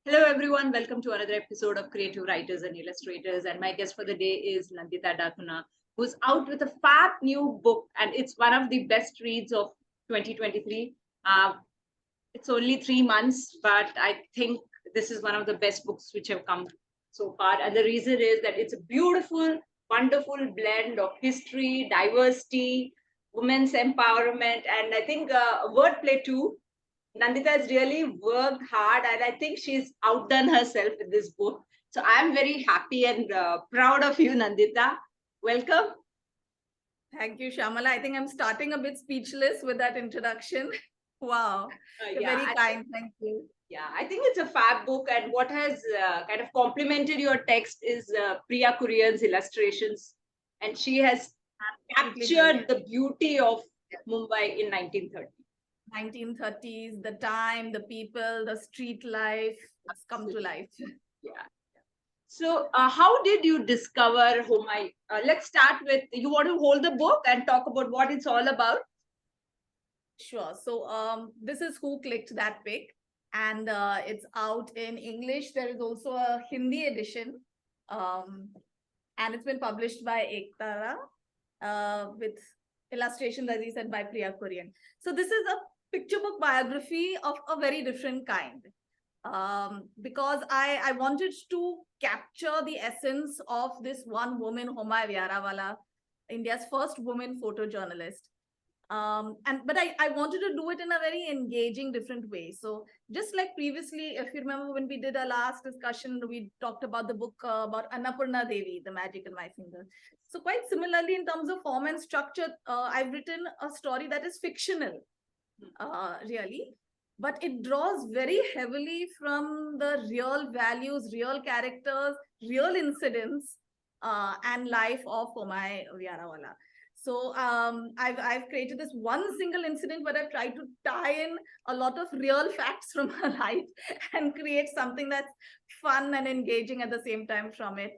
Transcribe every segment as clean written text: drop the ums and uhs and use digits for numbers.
Hello, everyone. Welcome to another episode of Creative Writers and Illustrators. And my guest for the day is Nandita Da Cunha, who's out with a fab new book, and it's one of the best reads of 2023. It's only 3 months, but I think this is one of the best books which have come so far. And the reason is that it's a beautiful, wonderful blend of history, diversity, women's empowerment, and I think wordplay too. Nandita has really worked hard, and I think she's outdone herself in this book. So I'm very happy and proud of you, Nandita. Welcome. Thank you, Shamala. I think I'm starting a bit speechless with that introduction. Wow. You're very kind. Thank you. Yeah, I think it's a fab book. And what has kind of complemented your text is Priya Kurian's illustrations. And she has captured the beauty of Mumbai in 1930. 1930s, the time, the people, the street life has come to life. Yeah. So how did you discover Homai? Let's start with, you want to hold the book and talk about what it's all about? Sure. So this is Who Clicked That Pic, and it's out in English. There is also a Hindi edition, and it's been published by Ektara with illustrations, as he said, by Priya Kurian. So this is a picture book biography of a very different kind. Because I wanted to capture the essence of this one woman, Homai Vyarawalla, India's first woman photojournalist. But I wanted to do it in a very engaging, different way. So just like previously, if you remember when we did our last discussion, we talked about the book about Annapurna Devi, The Magic in My Finger. So quite similarly, in terms of form and structure, I've written a story that is fictional, really. But it draws very heavily from the real values, real characters, real incidents, and life of Homai Vyarawalla. So I've created this one single incident, but I've tried to tie in a lot of real facts from her life and create something that's fun and engaging at the same time from it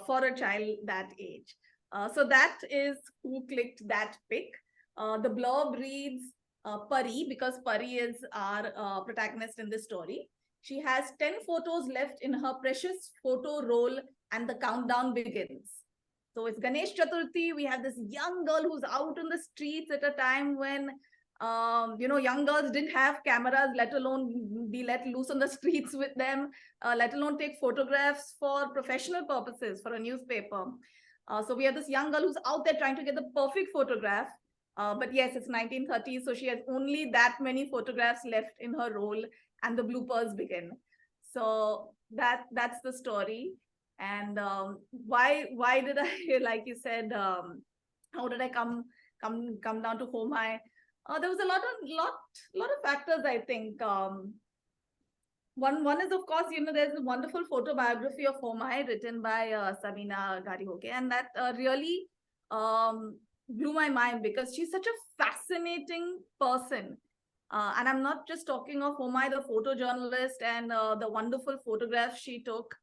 for a child that age. So that is Who Clicked That Pic. The blurb reads, Pari, because Pari is our protagonist in this story. She has 10 photos left in her precious photo roll, and the countdown begins. So it's Ganesh Chaturthi. We have this young girl who's out on the streets at a time when, young girls didn't have cameras, let alone be let loose on the streets with them, let alone take photographs for professional purposes for a newspaper. So we have this young girl who's out there trying to get the perfect photograph. But yes, it's 1930s, so she has only that many photographs left in her roll, and the bloopers begin. So that's the story. And why did I, like you said, how did I come down to Homai? There was a lot of factors, I think. One is, of course, there's a wonderful photobiography of Homai written by Sabina Garihoke, and that really blew my mind because she's such a fascinating person. And I'm not just talking of Homai, the photojournalist, and the wonderful photographs she took,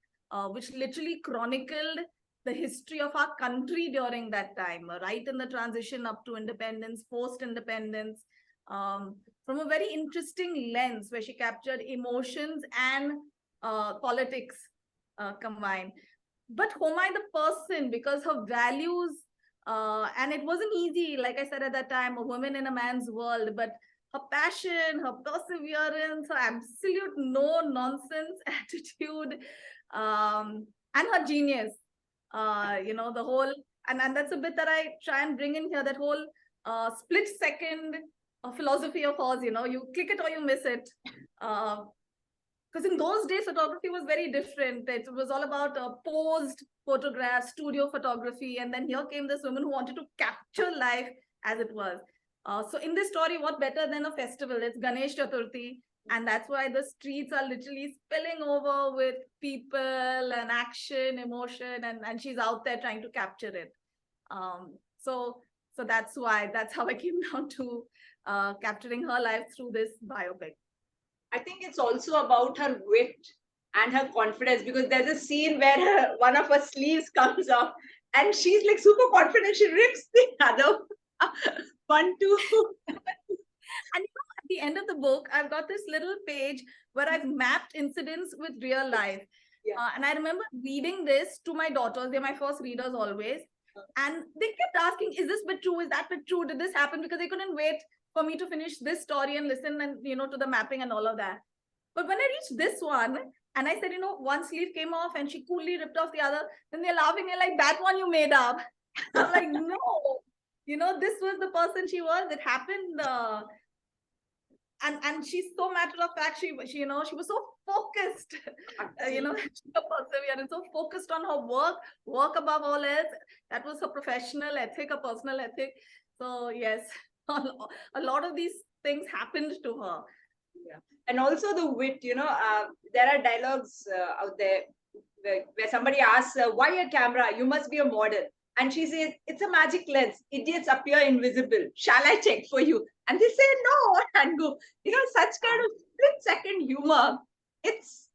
which literally chronicled the history of our country during that time, right in the transition up to independence, post-independence, from a very interesting lens where she captured emotions and politics combined. But Homai, the person, because her values, and it wasn't easy, like I said at that time, a woman in a man's world, but her passion, her perseverance, her absolute no-nonsense attitude, and her genius, the whole, and that's a bit that I try and bring in here, that whole split second philosophy of hers, you click it or you miss it. Because in those days, photography was very different. It was all about posed photographs, studio photography. And then here came this woman who wanted to capture life as it was. So in this story, what better than a festival? It's Ganesh Chaturthi. And that's why the streets are literally spilling over with people and action, emotion. And she's out there trying to capture it. So that's how I came down to capturing her life through this biopic. I think it's also about her wit and her confidence, because there's a scene where one of her sleeves comes off and she's like super confident. She rips the other one too. And at the end of the book, I've got this little page where I've mapped incidents with real life. And I remember reading this to my daughters. They're my first readers always. And they kept asking, is this bit true? Is that bit true? Did this happen? Because they couldn't wait for me to finish this story and listen and, to the mapping and all of that. But when I reached this one, and I said, one sleeve came off and she coolly ripped off the other, then they're laughing. They're like, that one you made up. I'm like, no, this was the person she was. It happened. And she's so matter of fact. She was so focused, perseverance, so focused on her work above all else. That was her professional ethic, her personal ethic. So yes, a lot of these things happened to her. Yeah. And also the wit, there are dialogues out there where somebody asks, why a camera? You must be a model. And she says, it's a magic lens. Idiots appear invisible. Shall I check for you? And they say no and go. Such kind of split-second humor. It's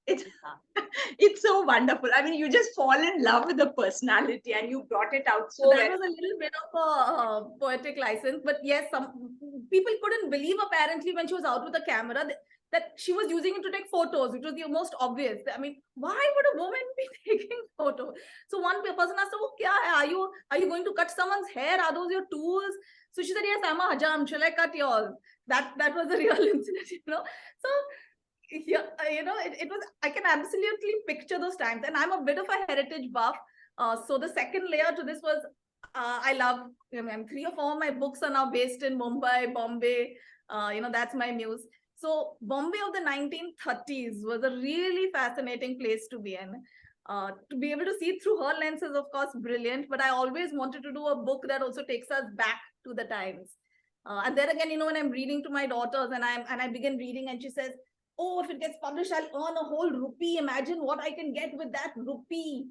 so wonderful. I mean, you just fall in love with the personality and you brought it out so that was a little bit of a poetic license. But yes, some people couldn't believe apparently when she was out with a camera that she was using it to take photos, which was the most obvious. I mean, why would a woman be taking photos? So one person asked her, kya hai? Are you going to cut someone's hair? Are those your tools? So she said, yes, I'm a hajam. Shall I cut yours? That was the real incident, So, yeah, it was, I can absolutely picture those times. And I'm a bit of a heritage buff. So the second layer to this was, I love, 3 or 4 of my books are now based in Mumbai, Bombay. That's my muse. So Bombay of the 1930s was a really fascinating place to be in. To be able to see through her lens is, of course, brilliant. But I always wanted to do a book that also takes us back to the times. And then again, when I'm reading to my daughters and I begin reading and she says, oh, if it gets published, I'll earn a whole rupee. Imagine what I can get with that rupee.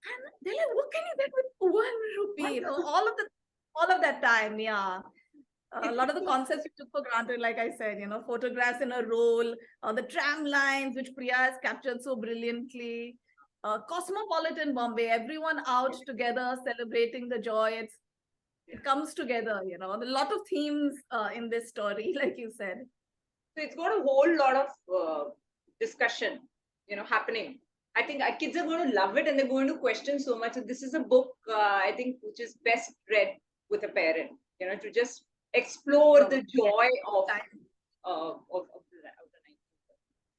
And they're like, what can you get with 1 rupee? All of that time, yeah. A lot of the concepts we took for granted, like I said, photographs in a roll, the tram lines, which Priya has captured so brilliantly, cosmopolitan Bombay, everyone out together celebrating the joy. It comes together, a lot of themes in this story, like you said. So it's got a whole lot of discussion, happening. I think our kids are going to love it and they're going to question so much. So this is a book, I think, which is best read with a parent, to just explore the joy of the night.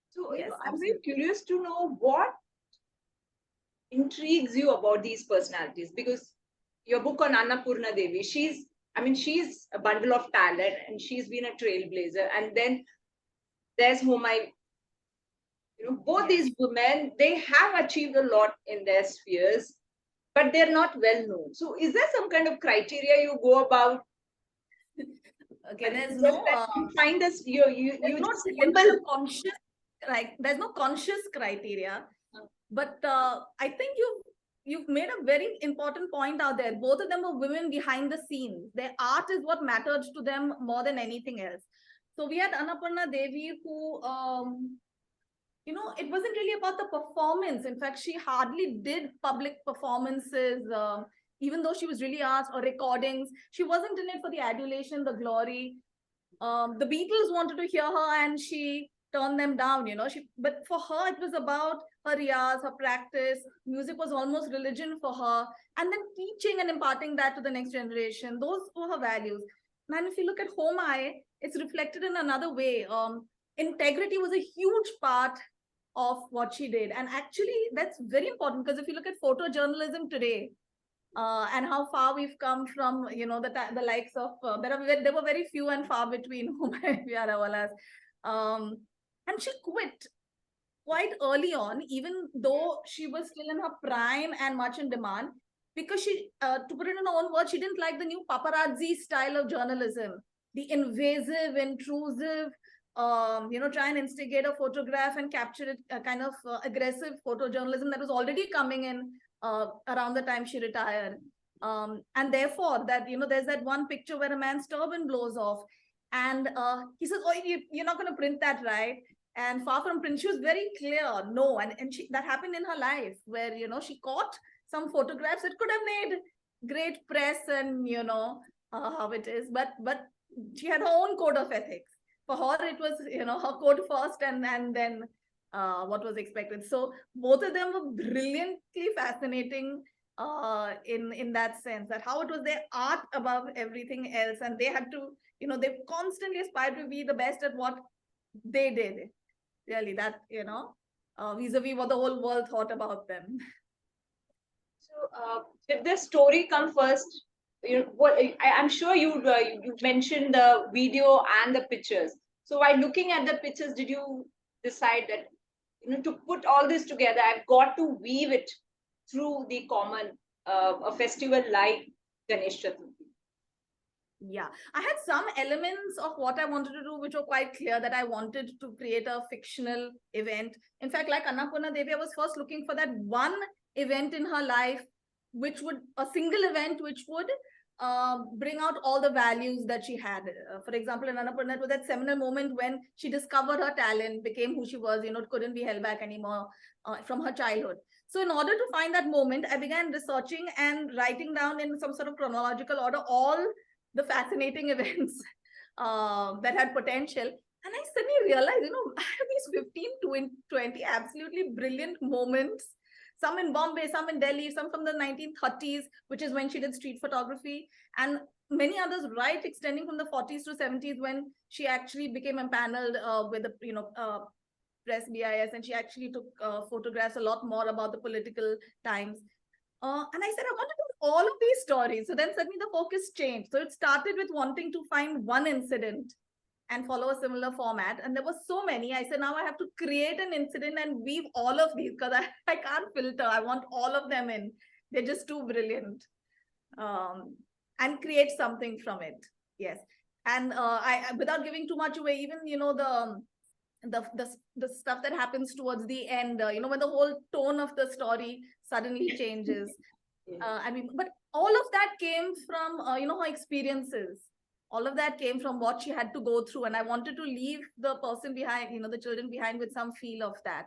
So yes, I'm very curious to know what intrigues you about these personalities, because your book on Annapurna Devi, she's a bundle of talent and she's been a trailblazer. And then there's Homai. Both these women, they have achieved a lot in their spheres, but they're not well known. So is there some kind of criteria you go about? Okay, there's no find us conscious, like there's no conscious criteria, but I think you've made a very important point out there. Both of them are women behind the scenes. Their art is what mattered to them more than anything else. So we had Annapurna Devi, who it wasn't really about the performance. In fact, she hardly did public performances. Even though she was really asked, or recordings, she wasn't in it for the adulation, the glory. The Beatles wanted to hear her and she turned them down, but for her, it was about her riyaz, her practice. Music was almost religion for her. And then teaching and imparting that to the next generation. Those were her values. And if you look at Homai, it's reflected in another way. Integrity was a huge part of what she did. And actually, that's very important, because if you look at photojournalism today, and how far we've come from, the likes of, there were very few and far between Homai Vyarawallas. And she quit quite early on, even though she was still in her prime and much in demand, because she, to put it in her own words, she didn't like the new paparazzi style of journalism, the invasive, intrusive, try and instigate a photograph and capture it, kind of aggressive photojournalism that was already coming in around the time she retired. And therefore, that, there's that one picture where a man's turban blows off and he says, oh, you're not going to print that, right? And far from print, she was very clear, no. And that happened in her life where, she caught some photographs that could have made great press and, how it is. But she had her own code of ethics for her, it was, her quote first and then what was expected. So both of them were brilliantly fascinating in that sense, that how it was their art above everything else. And they had to, they constantly aspired to be the best at what they did. Really, that, vis-a-vis what the whole world thought about them. So, did the story come first? I'm sure you mentioned the video and the pictures. So, while looking at the pictures, did you decide that to put all this together, I've got to weave it through the common a festival like Ganesh Chaturthi? Yeah, I had some elements of what I wanted to do, which were quite clear, that I wanted to create a fictional event. In fact, like Annapurna Devi, I was first looking for that one event in her life, a single event, which would bring out all the values that she had. For example, in Annapurna, it was that seminal moment when she discovered her talent, became who she was, couldn't be held back anymore from her childhood. So in order to find that moment, I began researching and writing down in some sort of chronological order all the fascinating events that had potential. And I suddenly realized, I have these 15 to 20 absolutely brilliant moments, some in Bombay, some in Delhi, some from the 1930s, which is when she did street photography, and many others right extending from the 40s to 70s, when she actually became empaneled with the press BIS, and she actually took photographs a lot more about the political times. And I said, I want to do all of these stories. So then suddenly the focus changed. So it started with wanting to find one incident and follow a similar format. And there were so many. I said, now I have to create an incident and weave all of these, because I can't filter. I want all of them in. They're just too brilliant. And create something from it. Yes. And I without giving too much away, even, the stuff that happens towards the end, when the whole tone of the story suddenly changes. But all of that came from, her experiences. All of that came from what she had to go through. And I wanted to leave the person behind, the children behind, with some feel of that.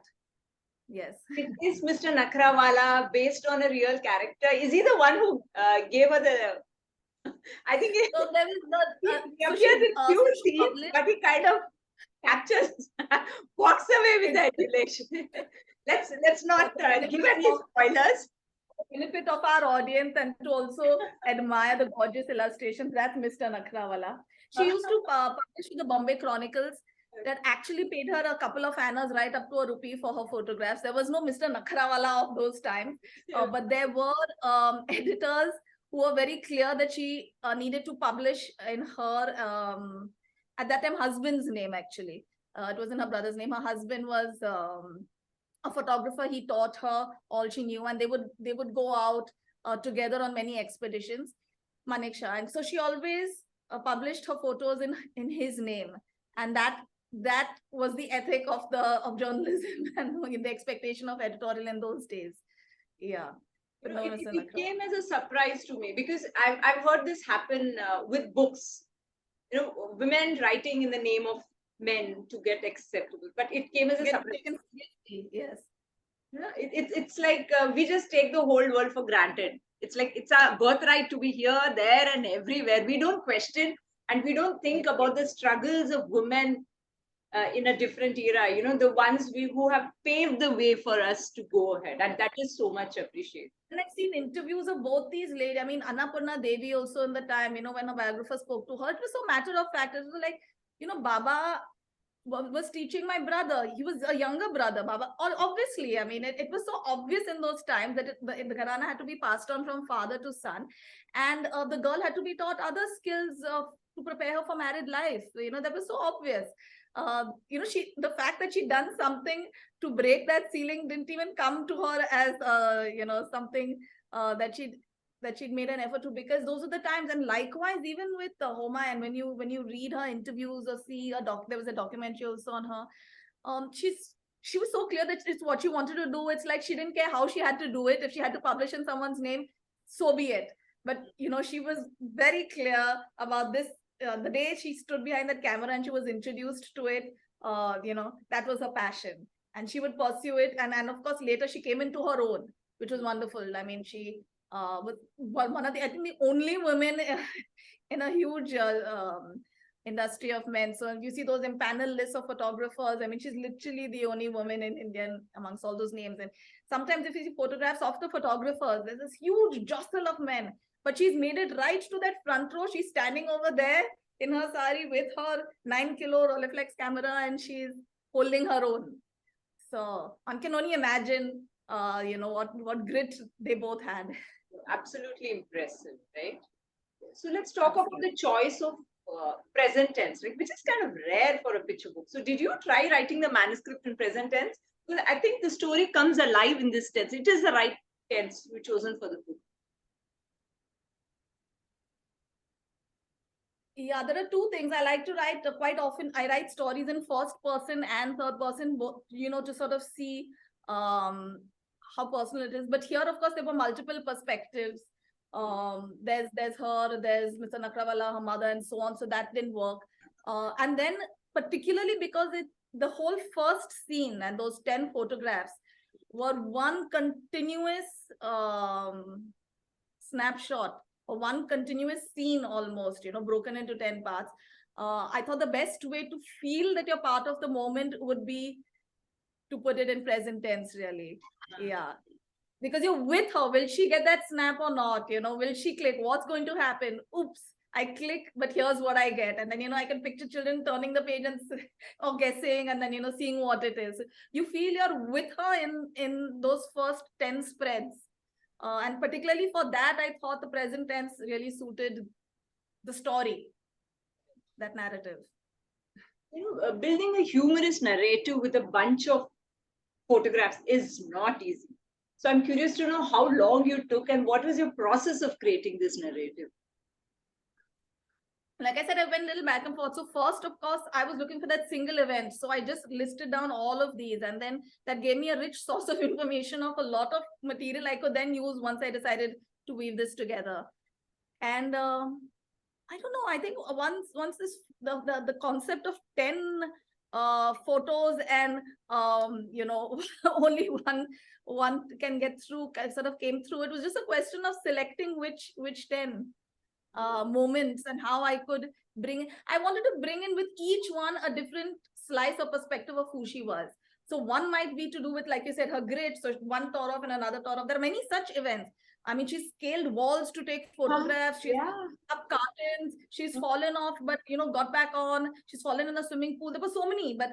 Yes. Is Mr. Nakrawala based on a real character? Is he the one who gave her the... I think so there is he appears in few scenes, but he kind of captures, walks away with the adulation. let's not give any spoilers. Benefit of our audience and to also admire the gorgeous illustrations. That's Mr. Nakrawala. She used to publish the Bombay Chronicles that actually paid her a couple of annas, right up to ₹1 for her photographs. There was no Mr. Nakrawala of those times, but there were editors who were very clear that she needed to publish in her, at that time, husband's name, actually. It wasn't her brother's name. Her husband was a photographer. He taught her all she knew, and they would go out together on many expeditions, Maneksha. And so she always published her photos in his name, and that was the ethic of journalism and the expectation of editorial in those days. Yeah. It came as a surprise to me, because I've heard this happen with books. Women writing in the name of men to get acceptable, but it came as a surprise. Yes. It's like we just take the whole world for granted. It's like it's our birthright to be here, there, and everywhere. We don't question, and we don't think about the struggles of women in a different era. The ones who have paved the way for us to go ahead, and that is so much appreciated. And I've seen interviews of both these ladies. I mean, Annapurna Devi also, in the time, when a biographer spoke to her, it was so matter of fact. It was like, Baba was teaching my brother. He was a younger brother, Baba. Obviously, I mean, it was so obvious in those times that the gharana had to be passed on from father to son. And the girl had to be taught other skills to prepare her for married life. That was so obvious. The fact that she'd done something to break that ceiling didn't even come to her as, something that she'd made an effort to, because those are the times. And likewise, even with Homai, and when you read her interviews or see there was a documentary also on her, she was so clear that it's what she wanted to do. It's like she didn't care how she had to do it. If she had to publish in someone's name, so be it. But she was very clear about this. The day she stood behind that camera and she was introduced to it, that was her passion, and she would pursue it. And of course, later she came into her own, which was wonderful. I mean, she was one of the only women in a huge industry of men. So if you see those impanel lists of photographers, I mean, she's literally the only woman in Indian amongst all those names. And sometimes if you see photographs of the photographers, there's this huge jostle of men, but she's made it right to that front row. She's standing over there in her sari with her 9-kilo Rolleiflex camera, and she's holding her own. So one can only imagine, what grit they both had. Absolutely impressive, right? So let's talk about the choice of present tense, right, which is kind of rare for a picture book. So did you try writing the manuscript in present tense? Because I think the story comes alive in this tense. It is the right tense you chosen for the book. Yeah, there are two things I like to write. Quite often, I write stories in first person and third person, both, to sort of see how personal it is. But here, of course, there were multiple perspectives. There's her, there's Mr. Nakrawala, her mother, and so on. So that didn't work. And then, particularly because the whole first scene and those 10 photographs were one continuous snapshot, or one continuous scene almost, broken into 10 parts. I thought the best way to feel that you're part of the moment would be to put it in present tense, really. Yeah. Because you're with her. Will she get that snap or not? Will she click? What's going to happen? Oops, I click, but here's what I get. And then, I can picture children turning the page and or guessing, and then, seeing what it is. You feel you're with her in those first 10 spreads. And particularly for that, I thought the present tense really suited the story, that narrative. Building a humorous narrative with a bunch of photographs is not easy. So I'm curious to know how long you took and what was your process of creating this narrative? Like I said, I went a little back and forth. So first, of course, I was looking for that single event. So I just listed down all of these, and then that gave me a rich source of information of a lot of material I could then use once I decided to weave this together. And I don't know, I think once this the concept of 10 photos and only one can get through sort of came through. It was just a question of selecting which 10 moments and how I could I wanted to bring in with each one a different slice or perspective of who she was. So one might be to do with, like you said, her grit. So one tore off and another tore off. There are many such events. I mean, she's scaled walls to take photographs. She's up curtains. She's fallen off, but got back on. She's fallen in a swimming pool. There were so many, but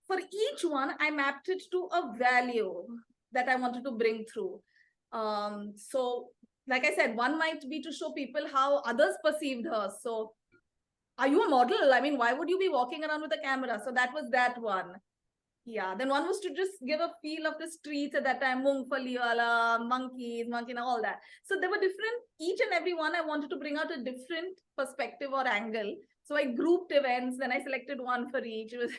for each one, I mapped it to a value that I wanted to bring through. So like I said, one might be to show people how others perceived her. So are you a model? I mean, why would you be walking around with a camera? So that was that one. Yeah, then one was to just give a feel of the streets at that time, Mungfali wala, monkey, all that. So there were different, each and every one I wanted to bring out a different perspective or angle. So I grouped events, then I selected one for each. It was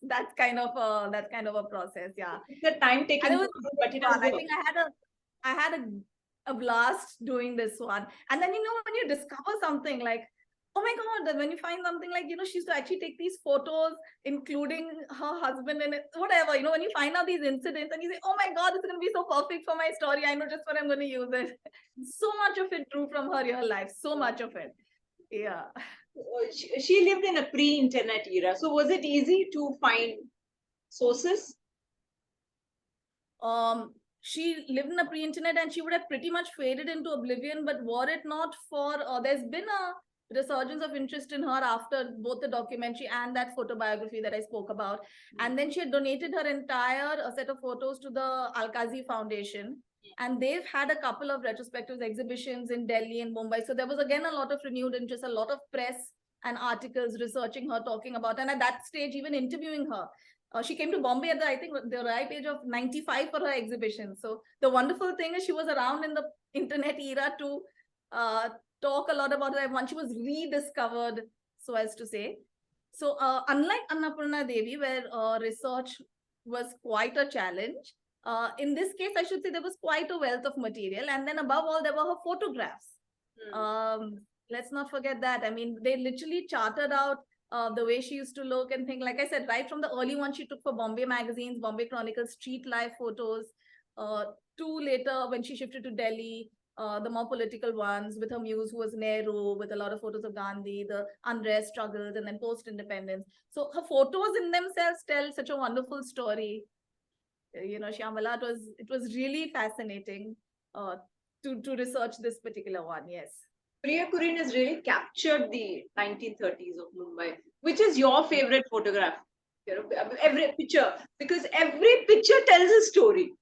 that's kind of a process. Yeah. The time taken, but I think I had a blast doing this one. And then, when you discover something like, oh my God, when you find something like, she used to actually take these photos, including her husband and whatever, when you find out these incidents and you say, oh my God, it's going to be so perfect for my story. I know just what I'm going to use it. So much of it drew from her real life. So much of it. Yeah. She lived in a pre-internet era. So was it easy to find sources? She lived in a pre-internet and she would have pretty much faded into oblivion, but were it not for, there's been a resurgence of interest in her after both the documentary and that photobiography that I spoke about. And then she had donated her entire set of photos to the Al-Qazi Foundation. And they've had a couple of retrospective exhibitions in Delhi and Mumbai. So there was again a lot of renewed interest, a lot of press and articles researching her, talking about, and at that stage, even interviewing her. She came to Bombay at the ripe age of 95 for her exhibition. So the wonderful thing is she was around in the internet era to talk a lot about her once she was rediscovered, so as to say. So unlike Annapurna Devi, where research was quite a challenge, in this case, I should say there was quite a wealth of material. And then above all, there were her photographs. Let's not forget that. I mean, they literally charted out the way she used to look and think. Like I said, right from the early one she took for Bombay magazines, Bombay Chronicles, street life photos. Two later, when she shifted to Delhi, the more political ones with her muse, who was Nehru, with a lot of photos of Gandhi, the unrest struggles, and then post-independence. So her photos in themselves tell such a wonderful story. Shyamala, it was really fascinating to research this particular one. Yes. Priya Kurian has really captured the 1930s of Mumbai. Which is your favorite photograph? Every picture, because every picture tells a story.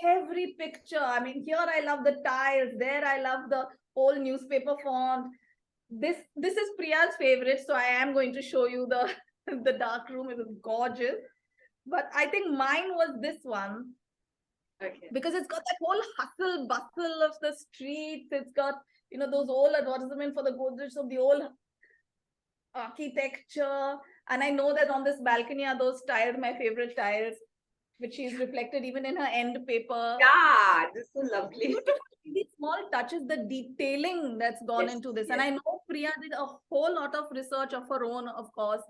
Every picture. I mean, here I love the tiles. There I love the whole newspaper font. This is Priya's favorite, so I am going to show you the the dark room. It was gorgeous, but I think mine was this one. Okay. Because it's got that whole hustle bustle of the streets. It's got those old advertisements for the Godrej of the old architecture, and I know that on this balcony are those tiles, my favorite tiles, which is reflected even in her end paper. Yeah, this is so lovely. These small touches, the detailing that's gone into this. And I know Priya did a whole lot of research of her own, of course,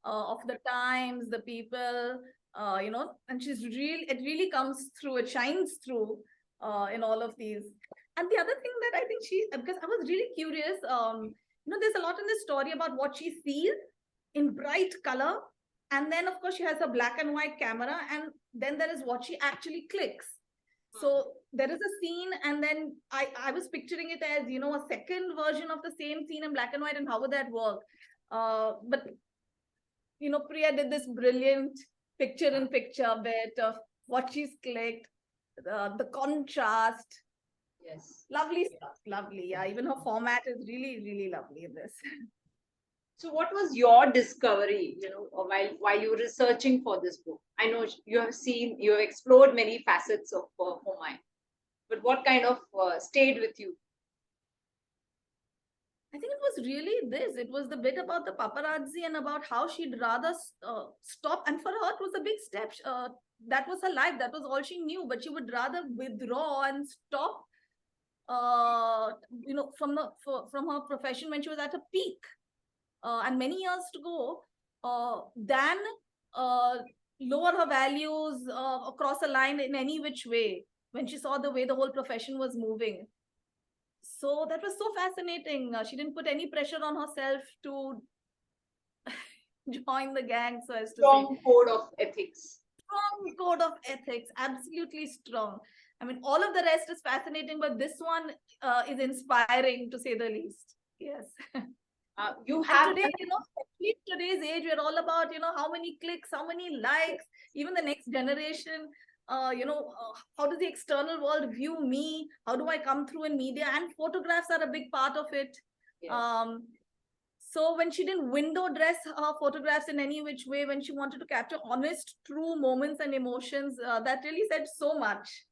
of the times, the people, and it really comes through, it shines through in all of these. And the other thing that I think because I was really curious, there's a lot in this story about what she sees in bright color. And then, of course, she has a black and white camera. And then there is what she actually clicks. So there is a scene, and then I was picturing it as, a second version of the same scene in black and white, and how would that work? But, Priya did this brilliant picture-in-picture bit of what she's clicked, the contrast. Yes. Lovely stuff, lovely. Yeah, even her format is really, really lovely in this. So what was your discovery, while you were researching for this book? I know you have explored many facets of Homai, but what kind of stayed with you? I think it was really this. It was the bit about the paparazzi and about how she'd rather stop. And for her, it was a big step. That was her life. That was all she knew. But she would rather withdraw and stop, from her profession when she was at a peak. And many years to go, than lower her values across a line in any which way when she saw the way the whole profession was moving. So that was so fascinating. She didn't put any pressure on herself to join the gang, so as to Strong code of ethics. Strong code of ethics, absolutely strong. I mean, all of the rest is fascinating, but this one is inspiring, to say the least. Yes. You have today, especially today's age, we're all about, how many clicks, how many likes, even the next generation, how does the external world view me? How do I come through in media? And photographs are a big part of it. Yes. So when she didn't window dress her photographs in any which way, when she wanted to capture honest, true moments and emotions, that really said so much.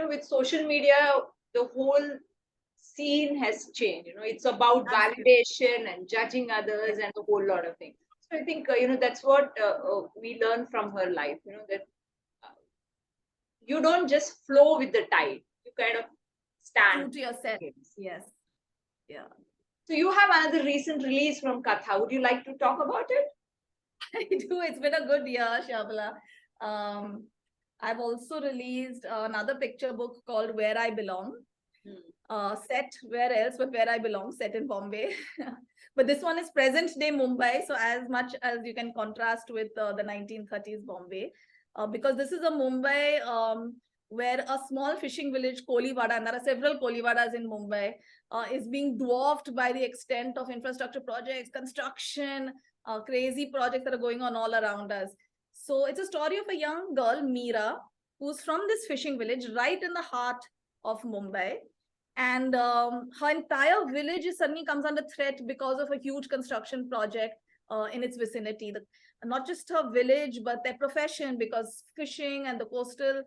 With social media, the whole scene has changed. It's about validation and judging others and a whole lot of things. So I think that's what we learn from her life. That you don't just flow with the tide. You kind of stand. True to yourself. Yes. Yeah. So you have another recent release from Katha. Would you like to talk about it? I do. It's been a good year, Shyamala. I've also released another picture book called Where I Belong. Set where else but where I belong, set in Bombay. But this one is present day Mumbai, so as much as you can contrast with the 1930s Bombay, because this is a Mumbai where a small fishing village, Kolivada, and there are several Kolivadas in Mumbai, is being dwarfed by the extent of infrastructure projects, construction, crazy projects that are going on all around us. So it's a story of a young girl, Meera, who's from this fishing village right in the heart of Mumbai. And her entire village suddenly comes under threat because of a huge construction project in its vicinity. Not just her village, but their profession, because fishing and the coastal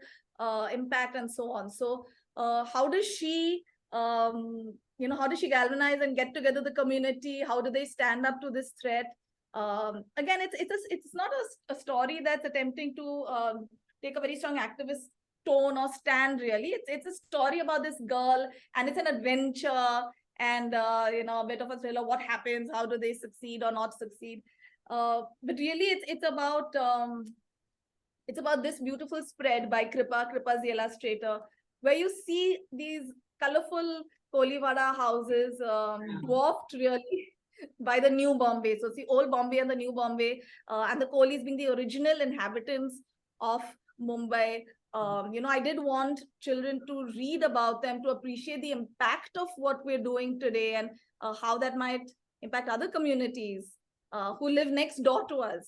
impact and so on. So how does she galvanize and get together the community? How do they stand up to this threat? Again, it's not a story that's attempting to take a very strong activist tone or stand, really. It's a story about this girl, and it's an adventure, and a bit of a thriller. What happens? How do they succeed or not succeed? But really, it's about this beautiful spread by Kripa. Kripa's the illustrator, where you see these colorful Kolivada houses, dwarfed really by the new Bombay. So see old Bombay and the new Bombay, and the Kolis being the original inhabitants of Mumbai. I did want children to read about them, to appreciate the impact of what we're doing today, and how that might impact other communities who live next door to us.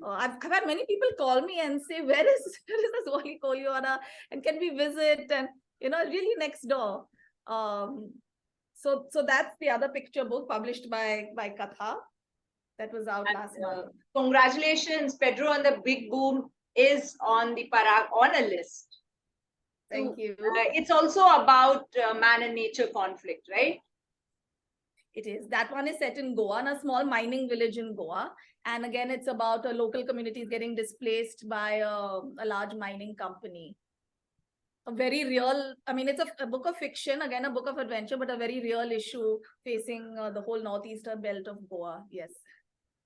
I've had many people call me and say, where is this Wali Koliwada, and can we visit? And really next door. So that's the other picture book published by Katha that was out last month. Congratulations, Pedro and the Big Boom is on the Parag honor list. Thank you. It's also about man and nature conflict, right? It is. That one is set in Goa, in a small mining village in Goa. And again, it's about a local communities getting displaced by a large mining company. A very real, I mean, it's a book of fiction, again, a book of adventure, but a very real issue facing the whole northeastern belt of Goa. Yes.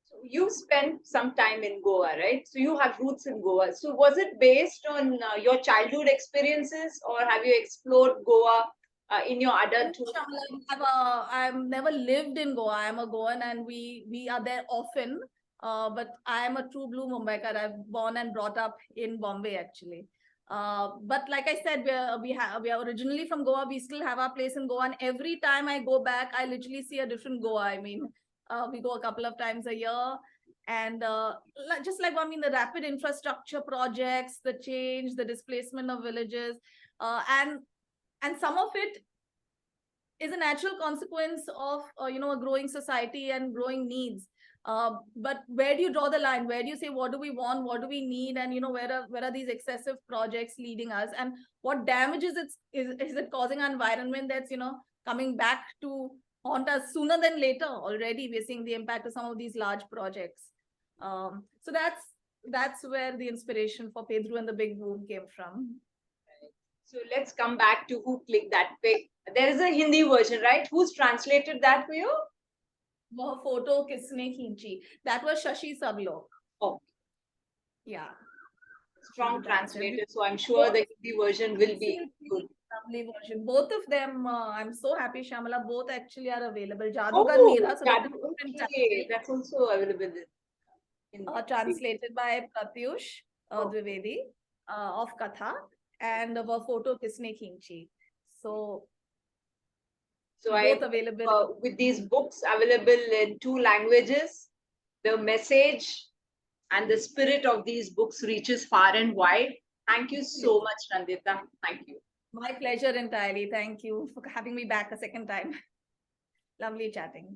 So you spent some time in Goa, right? So you have roots in Goa. So was it based on your childhood experiences, or have you explored Goa in your adulthood? I've never lived in Goa. I'm a Goan, and we are there often. But I am a true blue Mumbaikar. I'm born and brought up in Bombay, actually. But like I said, we are originally from Goa. We still have our place in Goa, and every time I go back, I literally see a different Goa. I mean, we go a couple of times a year, and just like the rapid infrastructure projects, the change, the displacement of villages, and some of it is a natural consequence of a growing society and growing needs. But where do you draw the line? Where do you say, what do we want, what do we need, and where are these excessive projects leading us, and what damages is it causing our environment that's coming back to haunt us sooner than later? Already we're seeing the impact of some of these large projects. So that's where the inspiration for Pedro and the Big Boom came from. So let's come back to Who Clicked That Pic. There is a Hindi version, right? Who's translated that for you? वह photo किसने खींची? That was Shashi Sablok. Oh, yeah. Strong translator. So I'm sure the Hindi version will be good. Lovely version. Both of them, I'm so happy, Shamala. Both actually are available. Oh, okay. That's also available. Translated by Pratyush Dwivedi of Katha, and वह photo किसने खींची. So both available. With these books available in 2 languages, the message and the spirit of these books reaches far and wide. Thank you so much, Nandita. Thank you. My pleasure entirely. Thank you for having me back a second time. Lovely chatting.